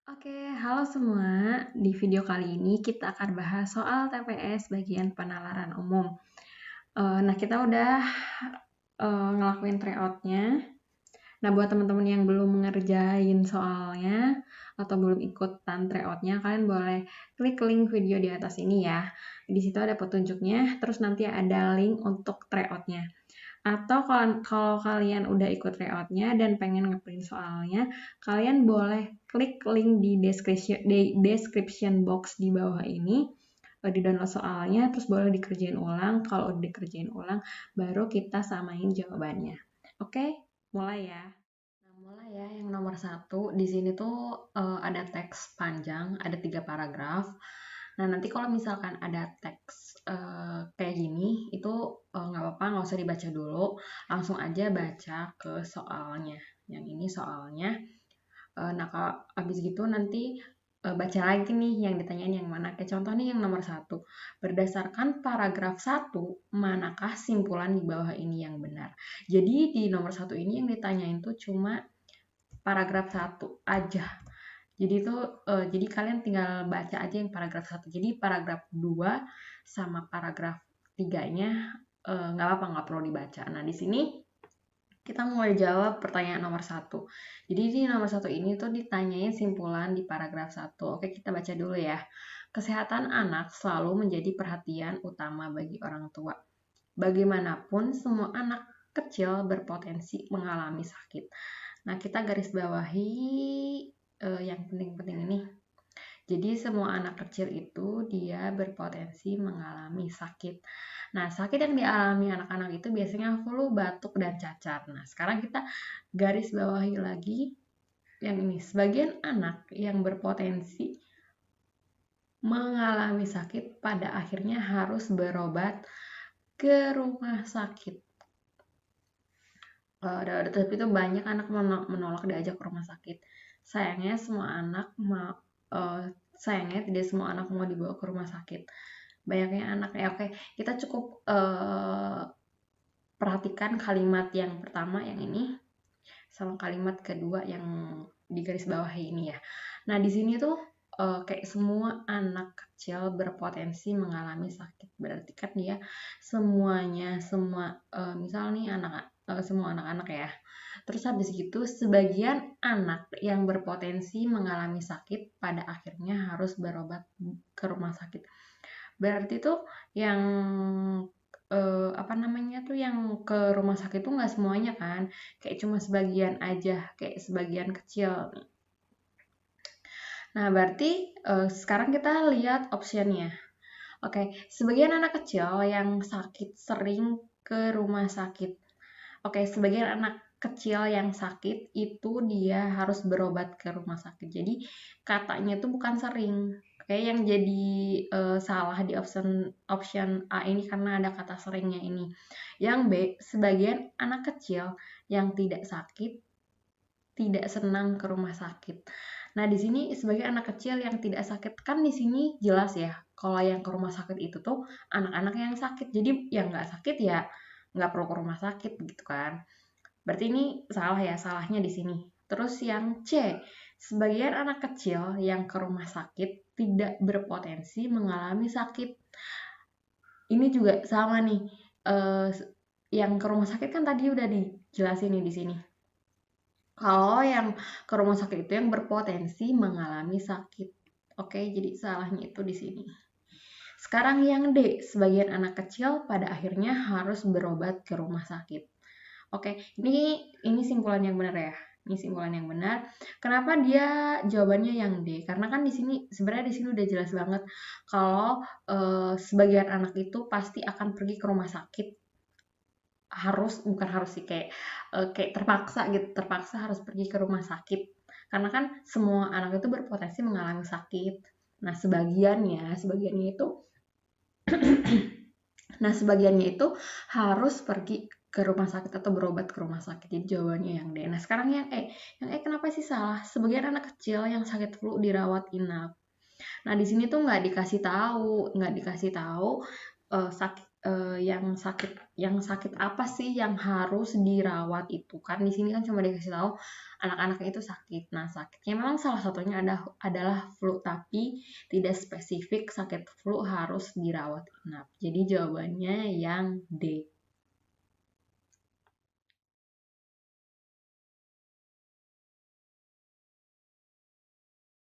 Oke, halo semua. Di video kali ini kita akan bahas soal TPS bagian penalaran umum. Nah, kita udah ngelakuin tryout-nya. Nah, buat teman-teman yang belum ngerjain soalnya atau belum ikutan tryout-nya, kalian boleh klik link video di atas ini ya. Di situ ada petunjuknya, terus nanti ada link untuk tryout-nya. Atau kalau kalian udah ikut tryout-nya dan pengen ngeprint soalnya, kalian boleh klik link di description box di bawah ini, di download soalnya, terus boleh dikerjain ulang. Kalau udah dikerjain ulang, baru kita samain jawabannya. Oke, mulai ya. Nah, mulai ya. Yang nomor 1, di sini tuh ada teks panjang, ada 3 paragraf. Nah, nanti kalau misalkan ada teks kayak gini, itu nggak apa-apa, nggak usah dibaca dulu. Langsung aja baca ke soalnya. Yang ini soalnya. Nah, kalau habis gitu nanti baca lagi nih yang ditanyain yang mana. Kayak contoh nih yang nomor 1. Berdasarkan paragraf 1, manakah simpulan di bawah ini yang benar? Jadi di nomor 1 ini yang ditanyain tuh cuma paragraf 1 aja. Jadi kalian tinggal baca aja yang paragraf 1. Jadi paragraf 2 sama paragraf 3-nya nggak apa-apa, nggak perlu dibaca. Nah, di sini kita mulai jawab pertanyaan nomor 1. Jadi di nomor 1 ini tuh ditanyain simpulan di paragraf 1. Oke, kita baca dulu ya. Kesehatan anak selalu menjadi perhatian utama bagi orang tua. Bagaimanapun, semua anak kecil berpotensi mengalami sakit. Nah, kita garis bawahi yang penting-penting ini. Jadi semua anak kecil itu dia berpotensi mengalami sakit. Nah, sakit yang dialami anak-anak itu biasanya flu, batuk, dan cacar. Nah, sekarang kita garis bawahi lagi yang ini. Sebagian anak yang berpotensi mengalami sakit pada akhirnya harus berobat ke rumah sakit. Tapi itu banyak anak menolak diajak ke rumah sakit. Sayangnya tidak semua anak mau dibawa ke rumah sakit. Banyaknya anak ya. Oke, kita cukup perhatikan kalimat yang pertama yang ini sama kalimat kedua yang di garis bawah ini ya. Nah, di sini tuh kayak semua anak kecil berpotensi mengalami sakit. Berarti kan dia misal nih semua anak-anak ya. Terus habis gitu sebagian anak yang berpotensi mengalami sakit pada akhirnya harus berobat ke rumah sakit. Berarti tuh yang yang ke rumah sakit tuh nggak semuanya kan, kayak cuma sebagian aja, kayak sebagian kecil. Nah, berarti sekarang kita lihat optionnya. Oke, sebagian anak kecil yang sakit sering ke rumah sakit. Oke, sebagian anak kecil yang sakit itu dia harus berobat ke rumah sakit. Jadi katanya itu bukan sering. Kayak yang jadi salah di option A ini karena ada kata seringnya ini. Yang B, sebagian anak kecil yang tidak sakit tidak senang ke rumah sakit. Nah, di sini sebagai anak kecil yang tidak sakit, kan di sini jelas ya, kalau yang ke rumah sakit itu tuh anak-anak yang sakit. Jadi yang nggak sakit ya nggak perlu ke rumah sakit gitu kan. Berarti ini salah ya, salahnya di sini. Terus yang C, sebagian anak kecil yang ke rumah sakit tidak berpotensi mengalami sakit. Ini juga sama nih. Yang ke rumah sakit kan tadi udah dijelasin nih di sini. Kalau yang ke rumah sakit itu yang berpotensi mengalami sakit. Oke, jadi salahnya itu di sini. Sekarang yang D, sebagian anak kecil pada akhirnya harus berobat ke rumah sakit. Oke, ini simpulan yang benar ya. Ini simpulan yang benar. Kenapa dia jawabannya yang D? Karena kan sebenarnya di sini udah jelas banget kalau sebagian anak itu pasti akan pergi ke rumah sakit. Bukan harus sih, kayak terpaksa harus pergi ke rumah sakit. Karena kan semua anak itu berpotensi mengalami sakit. Nah, sebagiannya itu harus pergi ke rumah sakit atau berobat ke rumah sakit. Jadi jawabannya yang D. Nah, sekarang yang E. Yang E kenapa sih salah? Sebagian anak kecil yang sakit flu dirawat inap. Nah, di sini tuh nggak dikasih tahu yang sakit apa sih yang harus dirawat itu kan di sini kan cuma dikasih tahu anak-anaknya itu sakit. Nah, sakitnya memang salah satunya adalah flu, tapi tidak spesifik sakit flu harus dirawat inap. Jadi jawabannya yang D.